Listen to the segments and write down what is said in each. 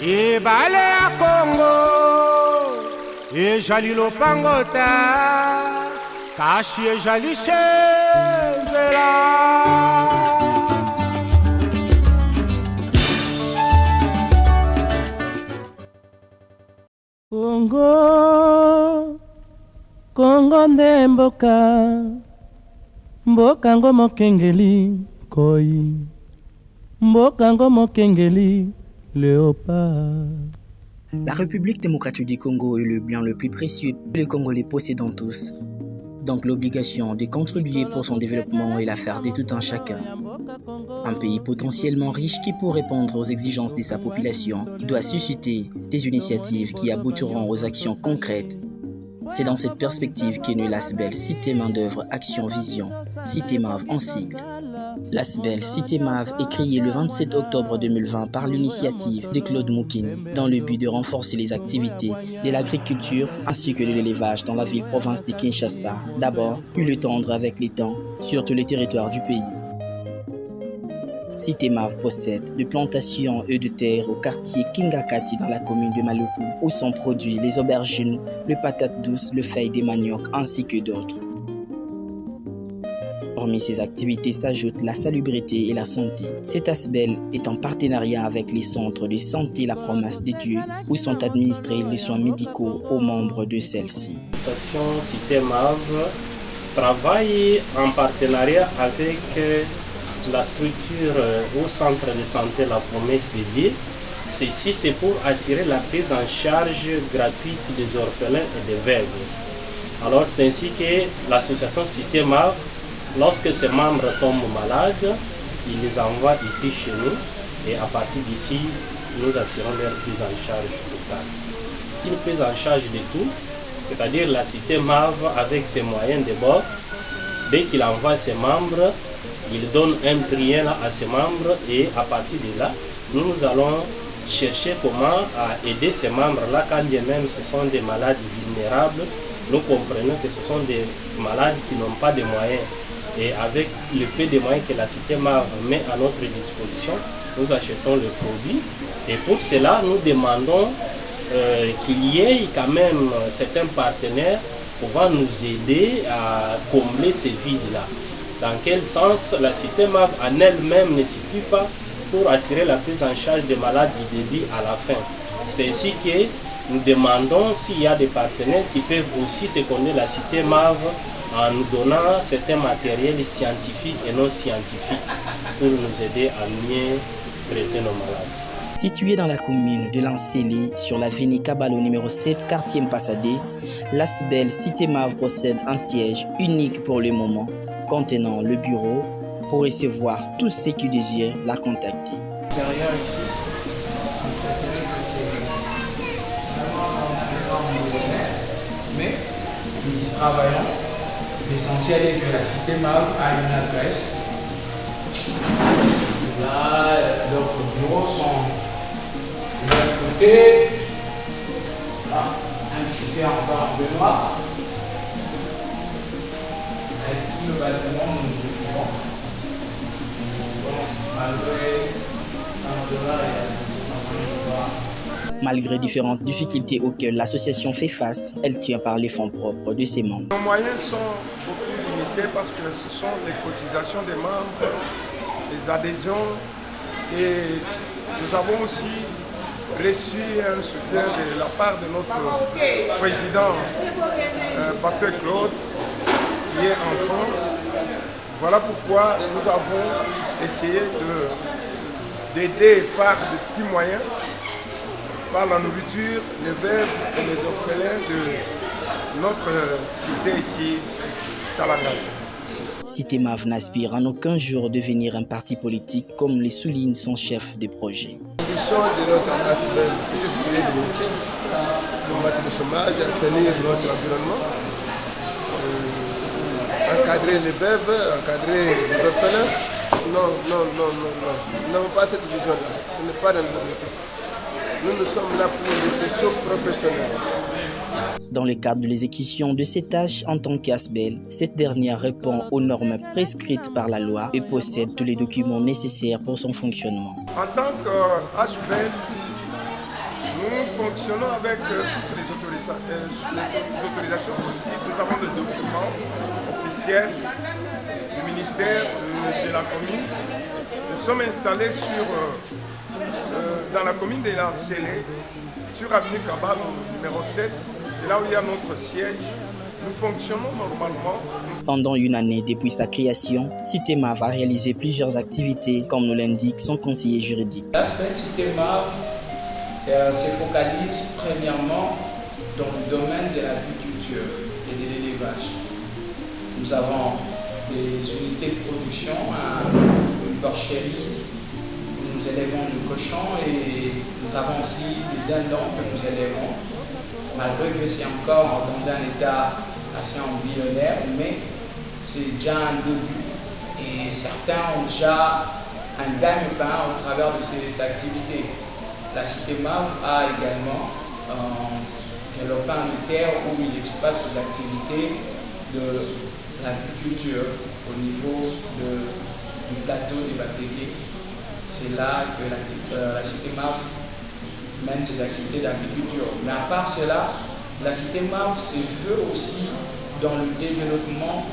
Ebale ya Congo ejali lopangota kashi ejali shenzela. Congo nde mboka ngo mokengeli koi, mboka ngo mokengeli léopard. La République démocratique du Congo est le bien le plus précieux que les Congolais possédent tous. Donc l'obligation de contribuer pour son développement est l'affaire de tout un chacun. Un pays potentiellement riche qui, pour répondre aux exigences de sa population, doit susciter des initiatives qui aboutiront aux actions concrètes. C'est dans cette perspective qu'est née l'ASBEL Cité Main-d'œuvre Action Vision, CITEMAV en sigle. L'ASBEL CITEMAV est créé le 27 octobre 2020 par l'initiative de Claude Moukini dans le but de renforcer les activités de l'agriculture ainsi que de l'élevage dans la ville-province de Kinshasa, d'abord, puis le tendre avec les temps sur tous les territoires du pays. CITEMAV possède des plantations et de terres au quartier Kingakati dans la commune de Maluku où sont produits les aubergines, le patate douce, le feuille des manioc ainsi que d'autres. Hormis ces activités s'ajoutent la salubrité et la santé. Cet ASBEL est en partenariat avec les centres de santé La Promesse de Dieu où sont administrés les soins médicaux aux membres de celle-ci. L'association CITEMAV travaille en partenariat avec la structure au centre de santé La Promesse de Dieu. Ceci, c'est pour assurer la prise en charge gratuite des orphelins et des veuves. Alors, c'est ainsi que l'association CITEMAV, lorsque ses membres tombent malades, il les envoie ici chez nous et à partir d'ici, nous assurons leur prise en charge totale. Une prise en charge de tout, c'est-à-dire la CITEMAV avec ses moyens de bord, dès qu'il envoie ses membres, il donne un prix à ses membres et à partir de là, nous allons chercher comment aider ces membres-là quand bien même ce sont des malades vulnérables. Nous comprenons que ce sont des malades qui n'ont pas de moyens. Et avec le peu de moyens que la CITEMAV met à notre disposition, nous achetons le produit. Et pour cela, nous demandons qu'il y ait quand même certains partenaires pouvant nous aider à combler ces vides-là. Dans quel sens la CITEMAV en elle-même ne suffit pas pour assurer la prise en charge des malades du début à la fin. C'est ainsi que nous demandons s'il y a des partenaires qui peuvent aussi seconder la CITEMAV en nous donnant certains matériels scientifiques et non scientifiques pour nous aider à mieux traiter nos malades. Située dans la commune de Lanseli, sur l'avenue Kabalo numéro 7, quartier Mpassadé, l'ASBEL CITEMAV possède un siège unique pour le moment, contenant le bureau pour recevoir tous ceux qui désirent la contacter. Derrière ici, mais nous y travaillons. L'essentiel est que la CITEMAV a une adresse. Là, d'autres bureaux sont de l'autre côté. Là, un petit peu encore de noir. Avec tout le bâtiment, nous occupons. Malgré différentes difficultés auxquelles l'association fait face, elle tient par les fonds propres de ses membres. Nos moyens sont beaucoup limités parce que ce sont les cotisations des membres, les adhésions et nous avons aussi reçu un soutien de la part de notre président Pasteur Claude qui est en France. Voilà pourquoi nous avons essayé d'aider par de petits moyens, par la nourriture, les veuves et les orphelins de notre cité ici, Talanga. CITEMAV n'aspire en aucun jour devenir un parti politique comme le souligne son chef de projet. L'ambition de notre ASBEL, c'est de créer des métiers, de combattre le chômage, assainir notre environnement, encadrer les veuves, encadrer les orphelins. Non. Nous n'avons pas cette vision-là. Ce n'est pas dans notre objectif. Nous sommes là pour les sessions professionnelles. Dans le cadre de l'exécution de ses tâches en tant qu'ASBEL, cette dernière répond aux normes prescrites par la loi et possède tous les documents nécessaires pour son fonctionnement. En tant qu'ASBEL, Nous fonctionnons avec toutes les autorisations possibles. Nous avons le document officiel du ministère de la commune. Nous sommes installés dans la commune de Lancélé, sur avenue Cabal, numéro 7. C'est là où il y a notre siège. Nous fonctionnons normalement. Pendant une année depuis sa création, CITEMAV va réaliser plusieurs activités, comme nous l'indique son conseiller juridique. L'aspect CITEMAV se focalise premièrement dans le domaine de l'agriculture et de l'élevage. Nous avons des unités de production, une porcherie où nous élevons le cochon, et nous avons aussi des dindons que nous élevons, malgré que c'est encore dans un état assez embryonnaire, mais c'est déjà un début et certains ont déjà un gagne-pain au travers de ces activités. La CITEMAV a également un lopin de terre où il exploite ses activités de l'agriculture au niveau du plateau des Bateliers. C'est là que la CITEMAV mène ses activités d'agriculture. Mais à part cela, la CITEMAV se veut aussi dans le développement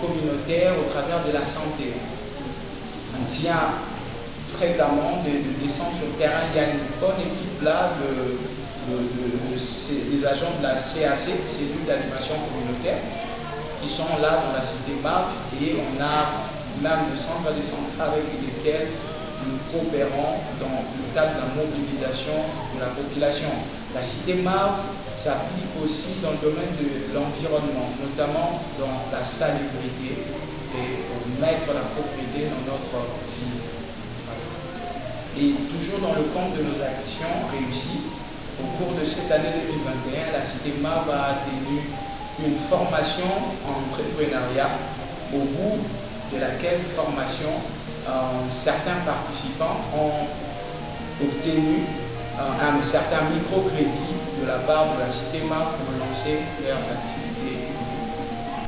communautaire au travers de la santé. On tient fréquemment des descentes sur le terrain. Il y a une bonne équipe là des agents de la CAC, cellule d'animation communautaire, qui sont là dans la CITEMAV, et on a même le centre de santé avec lesquels nous coopérons dans le cadre de la mobilisation de la population. La CITEMAV s'applique aussi dans le domaine de l'environnement, notamment dans la salubrité, et pour mettre la propriété dans notre vie. Et toujours dans le cadre de nos actions réussies, au cours de cette année 2021, la CITEMAV a tenu une formation en entrepreneuriat, au bout de laquelle formation certains participants ont obtenu un certain microcrédit de la part de la CITEMAV pour lancer leurs activités.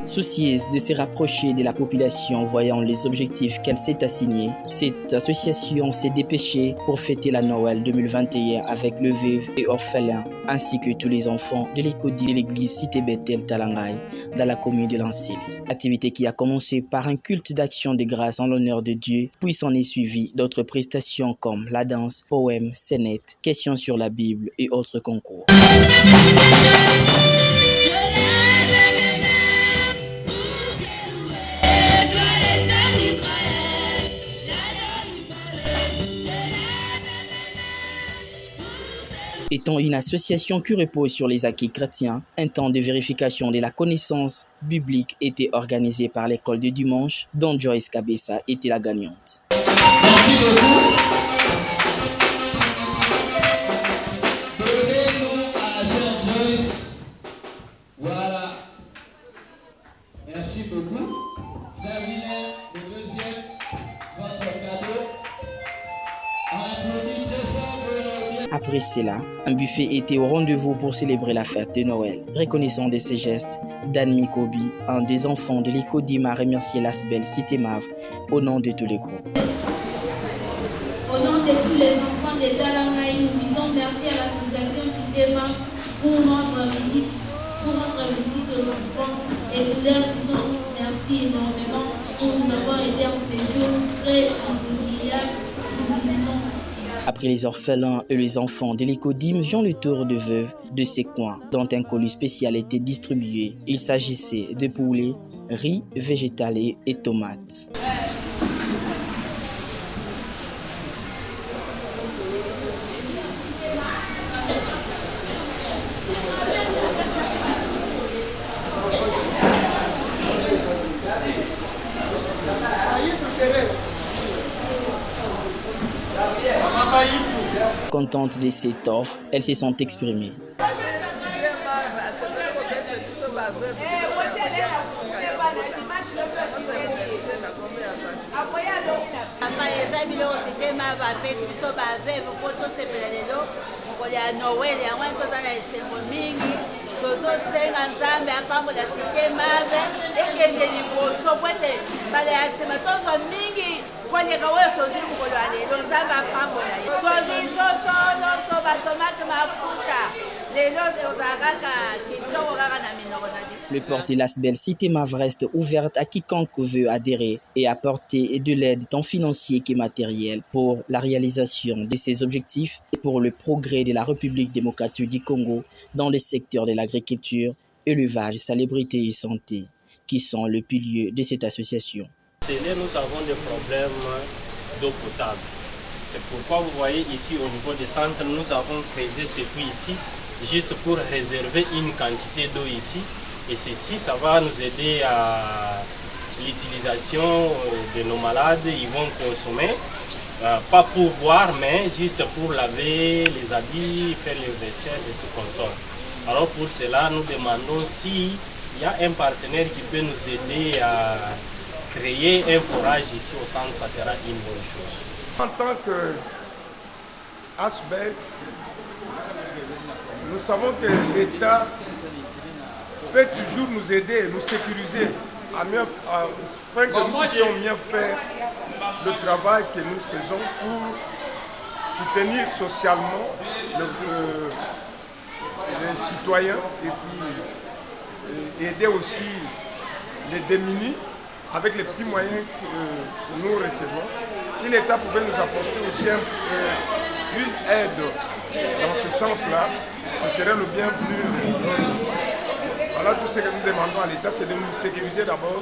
Soucieuse de se rapprocher de la population voyant les objectifs qu'elle s'est assignés, cette association s'est dépêchée pour fêter la Noël 2021 avec le veuve et orphelin, ainsi que tous les enfants de l'école de l'église Cité Bethel Talangai dans la commune de Lancélé. Activité qui a commencé par un culte d'action de grâce en l'honneur de Dieu, puis s'en est suivi d'autres prestations comme la danse, poèmes, scénettes, questions sur la Bible et autres concours. Étant une association qui repose sur les acquis chrétiens, un temps de vérification de la connaissance biblique était organisé par l'école de dimanche, dont Joyce Kabessa était la gagnante. Merci beaucoup. Donnez-nous à la sœur Joyce. Voilà. Merci beaucoup. David, le deuxième, votre cadeau. On applaudit très fort pour le. Après cela, un buffet était au rendez-vous pour célébrer la fête de Noël. Reconnaissant de ses gestes, Dan Mikobi, un des enfants de l'Écodim, a remercié l'ASBEL CITEMAV au nom de tous les groupes. Au nom de tous les enfants de Talangai, nous disons merci à l'association CITEMAV pour notre visite aux enfants, et nous leur disons merci énormément pour nous avoir aidé en ces jours très inoubliables. Nous disons. Après les orphelins et les enfants de l'Écodim vient le tour de veuve de ces coins, dont un colis spécial était distribué. Il s'agissait de poulet, riz, végétal et tomates. Contentes de cette offre, elles se sont exprimées. Koleka wewe tozili mukolo ya lelo nzambe apambola ye tozili toso nyonso batomate Le porte Lasbel Citemav reste ouverte à quiconque veut adhérer et apporter de l'aide tant financière que matérielle pour la réalisation de ses objectifs et pour le progrès de la République démocratique du Congo dans les secteurs de l'agriculture, élevage, salubrité et santé, qui sont le pilier de cette association. Nous avons des problèmes d'eau potable. C'est pourquoi vous voyez ici au niveau des centres, nous avons creusé ce puits ici, juste pour réserver une quantité d'eau ici. Et ceci, ça va nous aider à l'utilisation de nos malades. Ils vont consommer, pas pour boire, mais juste pour laver les habits, faire le vaisselle et tout comme ça. Alors pour cela, nous demandons s'il y a un partenaire qui peut nous aider à créer un forage ici au centre, ça sera une bonne chose. En tant que ASBEL, nous savons que l'État peut toujours nous aider, nous sécuriser, afin que nous puissions mieux faire le travail que nous faisons pour soutenir socialement les citoyens et puis aider aussi les démunis avec les petits moyens que nous recevons. Si l'État pouvait nous apporter aussi une aide dans ce sens-là, ce serait le bien plus. Voilà, tout ce que nous demandons à l'État, c'est de nous sécuriser d'abord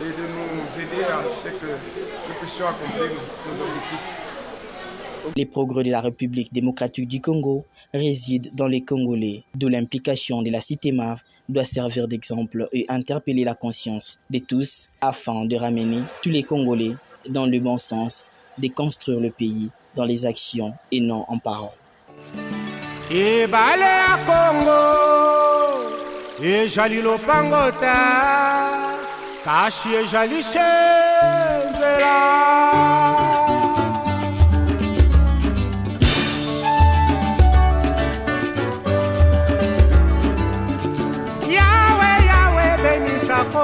et de nous aider à ce que nous puissions accomplir nos objectifs. Les progrès de la République démocratique du Congo résident dans les Congolais, d'où l'implication de la Citemav doit servir d'exemple et interpeller la conscience de tous afin de ramener tous les Congolais dans le bon sens, de construire le pays dans les actions et non en paroles. Et balé Congo, et jali lopangota, kashi et jali che.